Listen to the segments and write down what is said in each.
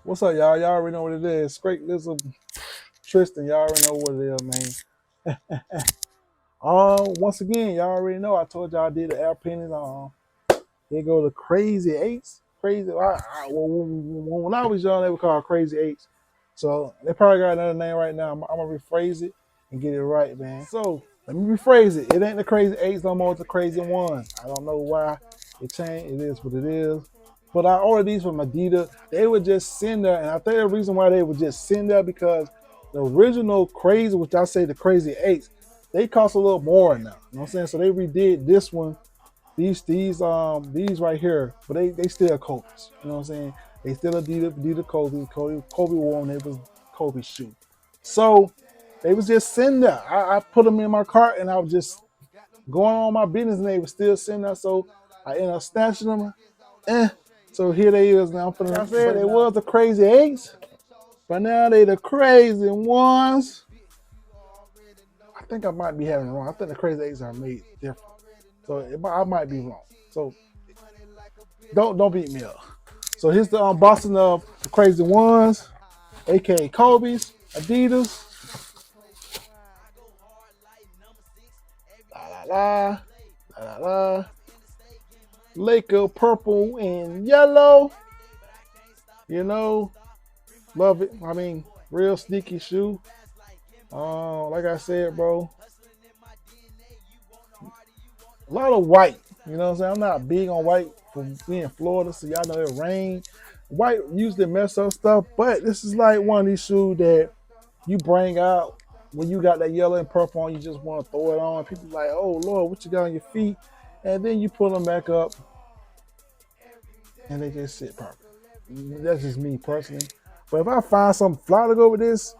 What's up, y'all? Y'all already know what it is. Straight Lizard Tristan, y'all already know what it is, man. Once again, y'all already know I told y'all I did the air pennies. They go to Crazy Eights. Crazy. When I was young, they were called Crazy Eights. So they probably got another name right now. I'm gonna rephrase it and get it right, man. So let me rephrase it. It ain't the Crazy Eights no more. It's the Crazy Ones. I don't know why it changed. It is what it is. But I ordered these from Adidas. They would just send there, and I think the reason why they would just send there because the original Crazy, which I say the Crazy Eights, they cost a little more now. You know what I'm saying? So they redid this one, these right here, but they still Kobe's. You know what I'm saying? They still Adidas Kobe wore them. It was Kobe shoe. So they was just sitting there. I put them in my cart and I was just going on my business, and they were still sitting there. So I ended up snatching them. So here they is now. Like I said, they was the Crazy Eights, but now they the Crazy Ones. I think I might be having it wrong. I think the Crazy Eights are made different. So I might be wrong. So don't beat me up. So here's the unboxing of the Crazy Ones, aka Kobe's, Adidas. La la la la la. Laker purple and yellow. You know, love it. I mean, real sneaky shoe. Like I said, bro, a lot of white. You know what I'm saying? I'm not big on white from being in Florida, so y'all know it rain. White usually mess up stuff, but this is like one of these shoes that you bring out when you got that yellow and purple on. You just want to throw it on. People like, oh Lord, what you got on your feet? And then you pull them back up, and they just sit perfect. That's just me personally. But if I find something fly to go with this,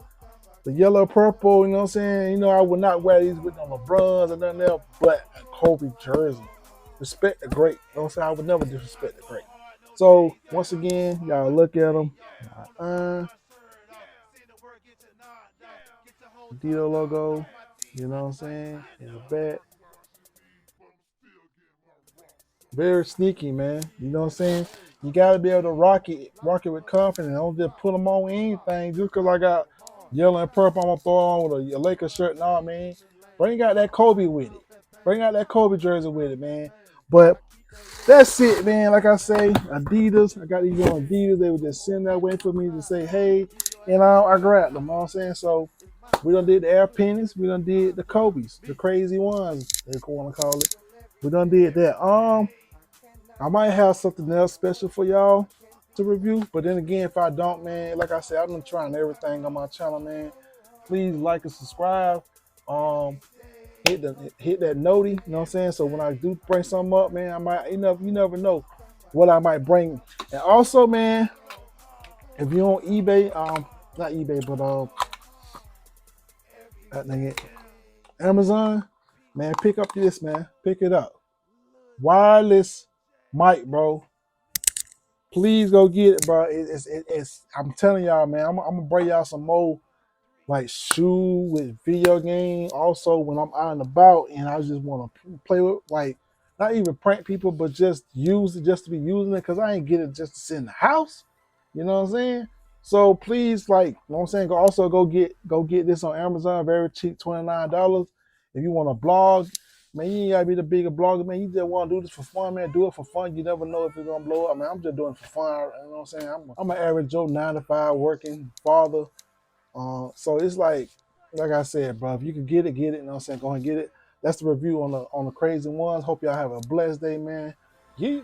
the yellow, purple, you know what I'm saying? You know, I would not wear these with no LeBrons or nothing else, but a Kobe jersey. Respect the great. You know what I'm saying? I would never disrespect the great. So, once again, y'all look at them. Dito logo, you know what I'm saying? In the back. Very sneaky, man. You know what I'm saying? You gotta be able to rock it with confidence. Don't just put them on anything just because I got yellow and purple. I'm gonna throw on with a Lakers shirt. Nah, man. Bring out that Kobe with it. Bring out that Kobe jersey with it, man. But that's it, man. Like I say, Adidas. I got these on Adidas. They were just sitting there waiting for me to say, hey, and I grabbed them. You know what I'm saying? So we done did the air pennies. We done did the Kobe's, the Crazy Ones, they want to call it. We done did that. I might have something else special for y'all to review, but then again, if I don't, man, like I said, I've been trying everything on my channel, man. Please like and subscribe. Hit that noti, you know what I'm saying? So when I do bring something up, man, I might, you never know what I might bring. And also, man, if you're on eBay, not eBay, but Amazon, man, pick up this, man. Pick it up. Wireless mic, bro. Please go get it, bro. It's I'm telling y'all, man. I'm gonna bring y'all some more like shoe with video game. Also, when I'm out and about and I just want to play with, like, not even prank people, but just use it just to be using it, because I ain't get it just to sit in the house. You know what I'm saying? So please, like, you know what I'm saying, go get this on Amazon, very cheap, $29. If you want to blog, man, you ain't gotta be the bigger blogger, man. You just want to do this for fun, man. Do it for fun. You never know if it's gonna blow up, man. I'm just doing it for fun. You know what I'm saying? I'm an average Joe, 9 to 5 working father. So it's like I said, bro, if you can get it, you know what I'm saying? Go ahead and get it. That's the review on the Crazy Ones. Hope y'all have a blessed day, man. Yeah.